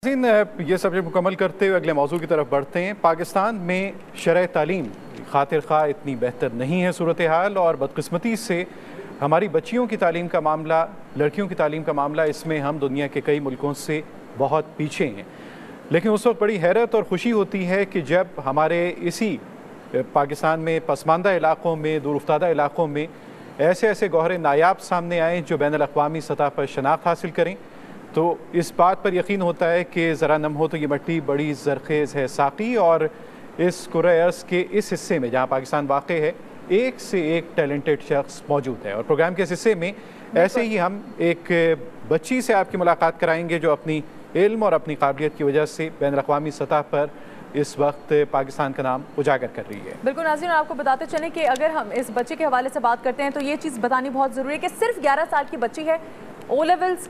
یہ سبجیکٹ مکمل کرتے ہوئے اگلے موضوع کی طرف بڑھتے ہیں۔ پاکستان میں شرح تعلیم خاطر خواہ اتنی بہتر نہیں ہے صورتحال، اور بدقسمتی سے ہماری بچیوں کی تعلیم کا معاملہ، لڑکیوں کی تعلیم کا معاملہ، اس میں ہم دنیا کے کئی ملکوں سے بہت پیچھے ہیں۔ لیکن اس وقت بڑی حیرت اور خوشی ہوتی ہے کہ جب ہمارے اسی پاکستان میں پسماندہ علاقوں میں، دور افتادہ علاقوں میں ایسے گوہر نایاب سامنے آئیں جو بین الاقوامی سطح پر شناخت حاصل کریں، تو اس بات پر یقین ہوتا ہے کہ ذرا نم ہو تو یہ مٹی بڑی زرخیز ہے ساقی، اور اس کرۂ ارض کے اس حصے میں جہاں پاکستان واقع ہے ایک سے ایک ٹیلنٹڈ شخص موجود ہے۔ اور پروگرام کے اس حصے میں ایسے ہی ہم ایک بچی سے آپ کی ملاقات کرائیں گے جو اپنی علم اور اپنی قابلیت کی وجہ سے بین الاقوامی سطح پر اس وقت پاکستان کا نام اجاگر کر رہی ہے۔ بالکل ناظرین، آپ کو بتاتے چلیں کہ اگر ہم اس بچے کے حوالے سے بات کرتے ہیں تو یہ چیز بتانی بہت ضروری ہے کہ صرف 11 سال کی بچی ہے۔ او لیولز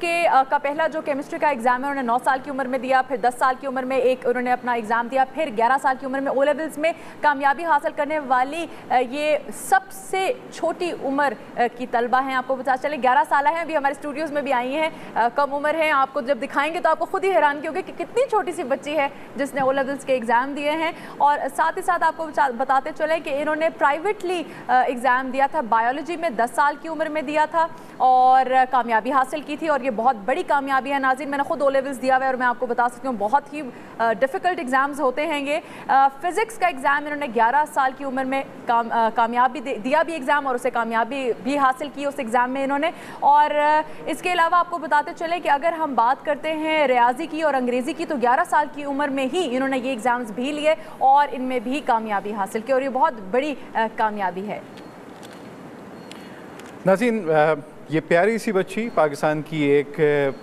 کا پہلا جو کیمسٹری کا ایگزام ہے انہوں نے 9 سال کی عمر میں دیا، پھر 10 سال کی عمر میں انہوں نے اپنا ایگزام دیا، پھر 11 سال کی عمر میں او لیولز میں کامیابی حاصل کرنے والی یہ سب سے چھوٹی عمر کی طلبہ ہیں۔ آپ کو بتا چلیں 11 سالہ ہیں، ابھی ہمارے اسٹوڈیوز میں بھی آئی ہیں، کم عمر ہیں۔ آپ کو جب دکھائیں گے تو آپ کو خود ہی حیرانگی ہوگی کہ کتنی چھوٹی سی بچی ہے جس نے او لیولز کے ایگزام دیے ہیں۔ اور ساتھ ہی ساتھ آپ کو بتاتے چلیں کہ انہوں نے پرائیویٹلی ایگزام دیا تھا، بایولوجی میں 10 سال کی عمر میں دیا تھا اور کامیابی حاصل کی تھی، اور یہ بہت بڑی کامیابی ہے ناظرین۔ میں نے خود او لیولز دیا ہوا ہے اور میں آپ کو بتا سکتی ہوں بہت ہی ڈیفیکلٹ ایگزامز ہوتے ہیں یہ۔ فزکس کا ایگزام انہوں نے 11 سال کی عمر میں کامیابی دیا بھی ایگزام، اور اسے کامیابی بھی حاصل کی اس ایگزام میں انہوں نے۔ اور اس کے علاوہ آپ کو بتاتے چلیں کہ اگر ہم بات کرتے ہیں ریاضی کی اور انگریزی کی تو 11 سال کی عمر میں ہی انہوں نے یہ ایگزامز بھی لیے اور ان میں بھی کامیابی حاصل کی، اور یہ بہت بڑی کامیابی ہے۔ ناظرین، یہ پیاری سی بچی پاکستان کی ایک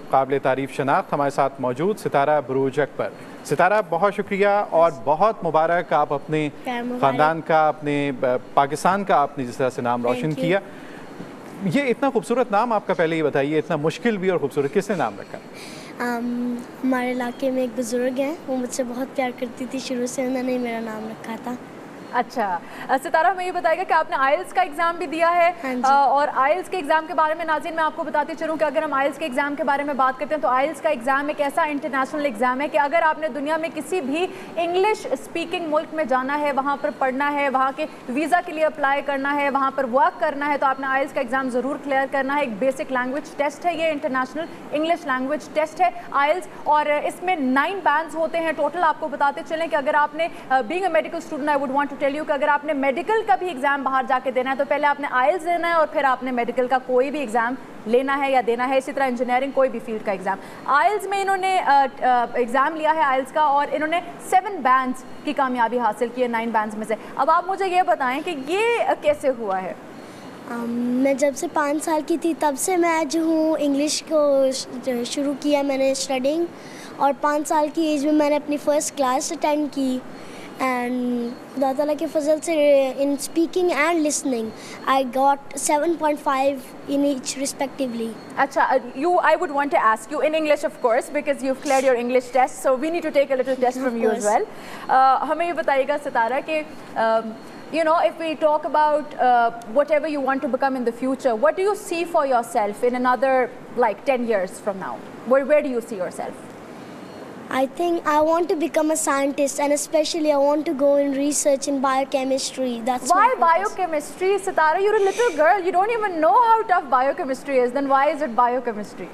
قابل تعریف شناخت ہمارے ساتھ موجود ستارہ بروج اکبر۔ ستارہ، بہت شکریہ اور بہت مبارک، آپ اپنے خاندان کا، اپنے پاکستان کا آپ نے جس طرح سے نام روشن کیا۔ یہ اتنا خوبصورت نام آپ کا پہلے ہی بتائیے، اتنا مشکل بھی اور خوبصورت، کس نے نام رکھا؟ ہمارے علاقے میں ایک بزرگ ہیں، وہ مجھ سے بہت پیار کرتی تھی، شروع سے انہوں نے میرا نام رکھا تھا۔ اچھا ستارہ، ہمیں یہ بتائے گا کہ آپ نے آئلس کا ایگزام بھی دیا ہے، اور آئلس کے ایگزام کے بارے میں ناظرین میں آپ کو بتاتی چلوں کہ اگر ہم آئلس کے ایگزام کے بارے میں بات کرتے ہیں تو آئلس کا ایگزام ایک ایسا انٹرنیشنل ایگزام ہے کہ اگر آپ نے دنیا میں کسی بھی انگلش اسپیکنگ ملک میں جانا ہے، وہاں پر پڑھنا ہے، وہاں کے ویزا کے لیے اپلائی کرنا ہے، وہاں پر ورک کرنا ہے، تو آپ نے آئلس کا ایگزام ضرور کلیئر کرنا ہے۔ ایک بیسک لینگویج ٹیسٹ ہے، یہ انٹرنیشنل انگلش لینگویج ٹیسٹ ہے آئلس، اور اس میں 9 بینڈز ہوتے ہیں ٹوٹل۔ آپ کو بتاتے چلیں کہ اگر آپ نے being a medical student I would want to tell you کہ اگر آپ نے میڈیکل کا بھی ایگزام باہر جا کے دینا ہے تو پہلے آپ نے آئلز دینا ہے اور پھر آپ نے میڈیکل کا کوئی بھی ایگزام لینا ہے یا دینا ہے، اسی طرح انجینئرنگ کوئی بھی فیلڈ کا ایگزام۔ آئلز میں انہوں نے ایگزام لیا ہے آئلز کا، اور انہوں نے 7 بینڈز کی کامیابی حاصل کی ہے 9 بینڈز میں سے۔ اب آپ مجھے یہ بتائیں کہ یہ کیسے ہوا ہے؟ میں جب سے 5 سال کی تھی تب سے میں جو ہوں انگلش کو شروع کیا میں نے اسٹڈنگ، اور 5 سال کی ایج میں نے اپنی فرسٹ کلاس اٹینڈ کی، اینڈ خدا تعالیٰ کے فضل سے in speaking and listening I got 7.5 in each respectively. Acha, I would want to ask you in English of course because you've cleared your English test, so we need to take a little test from you as well. ہمیں یہ بتائیے گا ستارہ کہ you know, if we talk about whatever you want to become in the future, what do you see for yourself in another like 10 years from now? Where do you see yourself? I think I want to become a scientist, and especially I want to go in research in biochemistry. That's why biochemistry, Sitara? You're a little girl. You don't even know how tough biochemistry is. Then why is it biochemistry?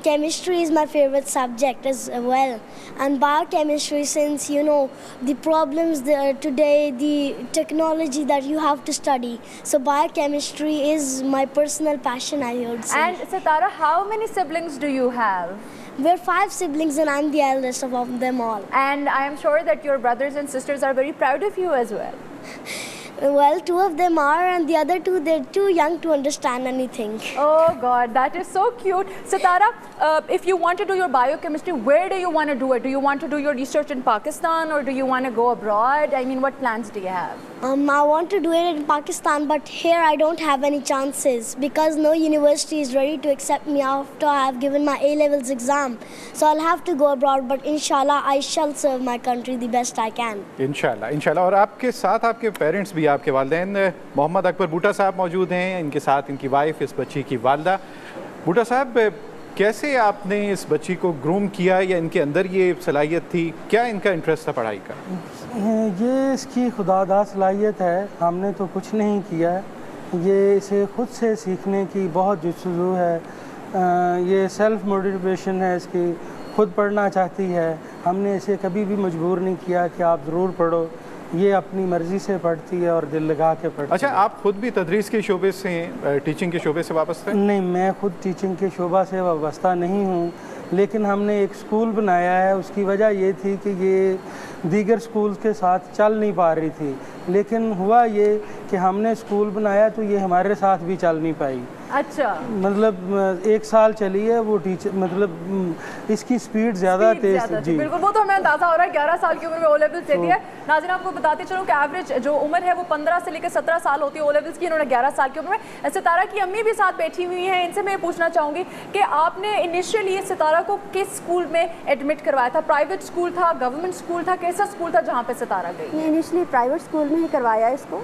Chemistry is my favorite subject as well, and biochemistry, since you know the problems today, the technology that you have to study. So biochemistry is my personal passion, I would say. And Sitara, how many siblings do you have? We're 5 siblings and I'm the eldest of them all. And I am sure that your brothers and sisters are very proud of you as well. Well, 2 of them are, and the other 2, they're too young to understand anything. Oh God, that is so cute. Sitara, if you want to do your biochemistry, where do you want to do it? Do you want to do your research in Pakistan or do you want to go abroad? I mean, what plans do you have? I want to do it in Pakistan, but here I don't have any chances because no university is ready to accept me after I have given my A-levels exam. So I'll have to go abroad, but inshallah I shall serve my country the best I can. انشاءاللہ. اور آپ کے ساتھ آپ کے parents بھی، آپ کے والدین محمد اکبر بوٹا صاحب موجود ہیں، ان کے ساتھ ان کی وائف، اس بچی کی والدہ۔ بوٹا صاحب، کیسے آپ نے اس بچی کو گروم کیا یا ان کے اندر یہ صلاحیت تھی؟ کیا ان کا انٹرسٹ تھا پڑھائی کا؟ یہ اس کی خداداد صلاحیت ہے، ہم نے تو کچھ نہیں کیا ہے، یہ اسے خود سے سیکھنے کی بہت جستجو ہے، یہ سیلف موٹیویشن ہے اس کی، خود پڑھنا چاہتی ہے، ہم نے اسے کبھی بھی مجبور نہیں کیا کہ آپ ضرور پڑھو، یہ اپنی مرضی سے پڑھتی ہے اور دل لگا کے پڑھتی ہے۔ اچھا، آپ خود بھی تدریس کے شعبے سے ہیں، ٹیچنگ کے شعبے سے وابستہ ہیں؟ نہیں، میں خود ٹیچنگ کے شعبہ سے وابستہ نہیں ہوں، لیکن ہم نے ایک اسکول بنایا ہے، اس کی وجہ یہ تھی کہ یہ دیگر اسکولز کے ساتھ چل نہیں پا رہی تھی، لیکن ہوا یہ کہ ہم نے اسکول بنایا تو یہ ہمارے ساتھ بھی چل نہیں پائی۔ اچھا، مطلب 1 سال چلی ہے وہ ٹیچر، مطلب اس کی سپیڈ زیادہ تیز تھی۔ جی بالکل، وہ تو ہمیں اندازہ ہو رہا ہے 11 سال کی عمر میں او لیولز دے دیا ہے۔ ناظرین، آپ کو بتاتے چلوں کہ ایوریج جو عمر ہے وہ 15 سے لے کے 17 سال ہوتی ہے او لیولز کی، انہوں نے 11 سال کی عمر میں۔ ستارہ کی امی بھی ساتھ بیٹھی ہوئی ہیں، ان سے میں پوچھنا چاہوں گی کہ آپ نے انیشیلی ستارہ کو کس اسکول میں ایڈمٹ کروایا تھا؟ پرائیویٹ اسکول تھا، گورنمنٹ اسکول تھا، کیسا اسکول تھا جہاں پہ ستارہ گئی؟ انیشلی پرائیویٹ اسکول میں ہی کروایا اس کو،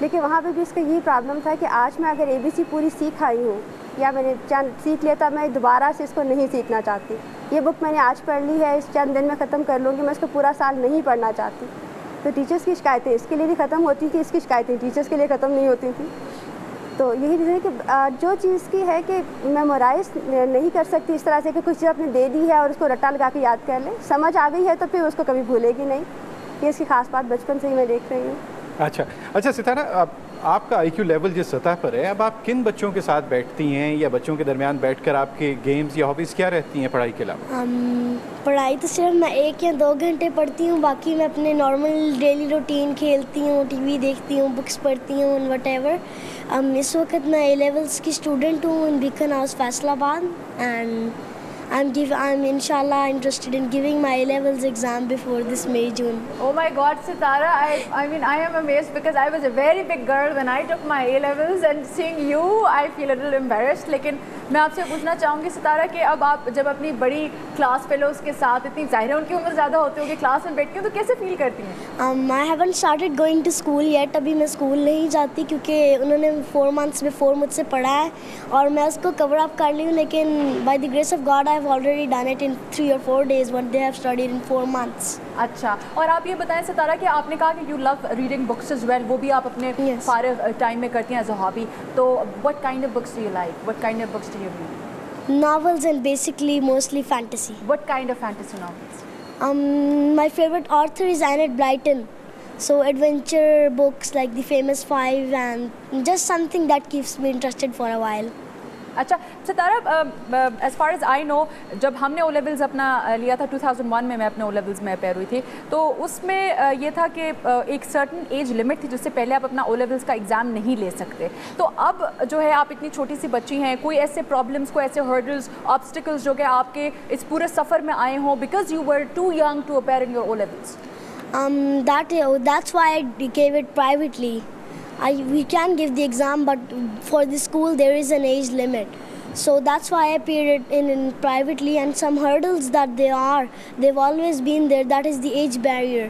لیکن وہاں پہ بھی اس کا یہی پرابلم تھا کہ آج میں اگر ABC پوری سیکھ آئی ہوں یا میں نے چند سیکھ لیتا، میں دوبارہ سے اس کو نہیں سیکھنا چاہتی۔ یہ بک میں نے آج پڑھ لی ہے، اس چند دن میں ختم کر لوں گی، میں اس کو پورا سال نہیں پڑھنا چاہتی۔ تو ٹیچرس کی شکایتیں اس کے لیے بھی ختم ہوتی تھی، اس کی شکایتیں ٹیچرس کے لیے ختم نہیں ہوتی تھیں۔ تو یہی ریزن ہے کہ جو چیز کی ہے کہ میمورائز نہیں کر سکتی اس طرح سے کہ کچھ چیز آپ نے دے دی ہے اور اس کو رٹا لگا کے یاد کر لیں، سمجھ آ گئی ہے تو پھر اس کو کبھی بھولے گی نہیں۔ یہ اس کی خاص بات بچپن سے ہی میں دیکھ رہی ہوں۔ اچھا ستارہ، آپ کا IQ لیول جس سطح پر ہے، اب آپ کن بچوں کے ساتھ بیٹھتی ہیں یا بچوں کے درمیان بیٹھ کر آپ کے گیمز یا ہابیز کیا رہتی ہیں پڑھائی کے علاوہ؟ پڑھائی تو صرف میں 1 یا 2 گھنٹے پڑھتی ہوں، باقی میں اپنے نارمل ڈیلی روٹین کھیلتی ہوں، ٹی وی دیکھتی ہوں، بکس پڑھتی ہوں، وٹ ایور۔ اس وقت میں A لیولس کی اسٹوڈنٹ ہوں ان بیکن ہاؤس فیصل آباد، and I'm inshallah interested in giving my A levels exam before this May, June. Oh my God, Sitara, I mean, I am amazed because I was a very big girl when I took my A levels, and seeing you, I feel a little embarrassed. لیکن میں آپ سے پوچھنا چاہوں گی ستارہ کہ اب آپ جب اپنی بڑی کلاس فیلوز کے ساتھ، اتنی ظاہر ہے ان کی عمر زیادہ ہوتی ہوگی، کلاس میں بیٹھتی ہوں تو کیسے فیل کرتی ہیں؟ I haven't started going to school yet. ابھی میں اسکول نہیں جاتی کیونکہ انہوں نے 4 months before مجھ سے پڑھا ہے اور میں اس کو کور اپ کر لی ہوں، لیکن by the grace of God I have already done it in 3 or 4 days what they have studied in 4 months. اچھا، اور آپ یہ بتائیں ستارہ کہ آپ نے کہا کہ you love reading books as well, وہ بھی آپ اپنے فارغ ٹائم میں کرتی ہیں ایز اے ہابی، تو what kind of books do you like? What kind of books do you read? Novels and basically mostly fantasy. What kind of fantasy novels? My favorite author is Enid Blyton. So adventure books like The Famous Five and just something that keeps me interested for a while. اچھا ستارہ، as far as I نو، جب ہم نے O levels اپنا لیا تھا 2001 میں اپنے او لیولز میں اپیئر ہوئی تھی، تو اس میں یہ تھا کہ ایک سرٹن ایج لمٹ تھی جس سے پہلے آپ اپنا او لیولز کا ایگزام نہیں لے سکتے۔ تو اب جو ہے آپ اتنی چھوٹی سی بچی ہیں، کوئی ایسے پرابلمس، کوئی ایسے ہرڈلز، آبسٹیکلز جو کہ آپ کے اس پورے سفر میں آئے ہوں because you were too young to appear in your O levels? That's why I gave it privately. We can give the exam, but for the school there is an age limit. So that's why I appeared it in privately, and some hurdles that they've always been there. That is the age barrier.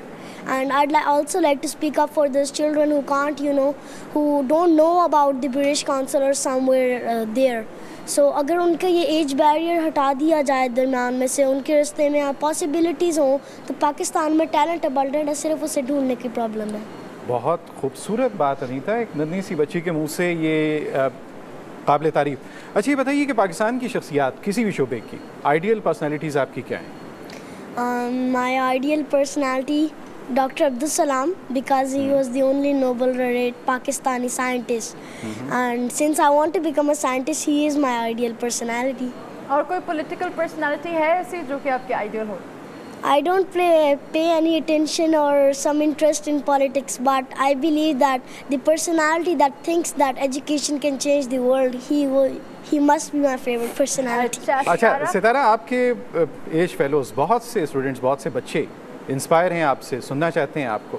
And I'd also like to speak up for those children who can't, who don't know about the British Council or somewhere there. So اگر ان کا یہ age barrier ہٹا دیا جائے درمیان میں سے، ان کے راستے میں پاسبلٹیز ہوں، تو پاکستان میں ٹیلنٹ ابنڈنٹ ہے، صرف اسے ڈھونڈنے کی پرابلم ہے۔ بہت خوبصورت بات انیتا، ایک ننھی سی بچی کے منہ سے یہ قابل تعریف۔ اچھا یہ بتائیے کہ پاکستان کی شخصیات کسی بھی شعبے کی آئیڈیل پرسنالٹیز آپ کی کیا ہیں؟ My ideal personality, Dr. Abdul Salam, because he was the only Nobel laureate Pakistani scientist. And since I want to become a scientist, he is my ideal personality. اور کوئی پولیٹیکل پرسنالٹی ہے ایسی جو کہ آپ کی ideal who? I don't pay any attention or some interest in politics, but I believe that the personality that thinks that education can change the world, he must be my favorite personality. اچھا ستارہ، آپ کے age fellows بہت سے students, بہت سے بچے inspire ہیں آپ سے، سننا چاہتے ہیں آپ کو،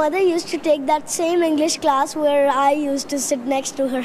mother used to take that same English class where I used to sit next to her.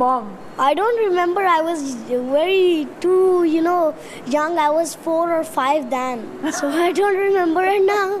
mom? I don't remember. I was very too, young. I was 4 or 5 then, so I don't remember it now.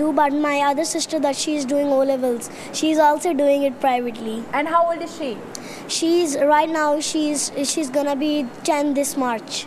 do, but my other sister that she is doing O-levels, she is also doing it privately. And how old is she? She's right now she's gonna be 10 this March.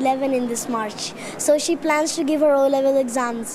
11 in this March. So she plans to give her O-level exams.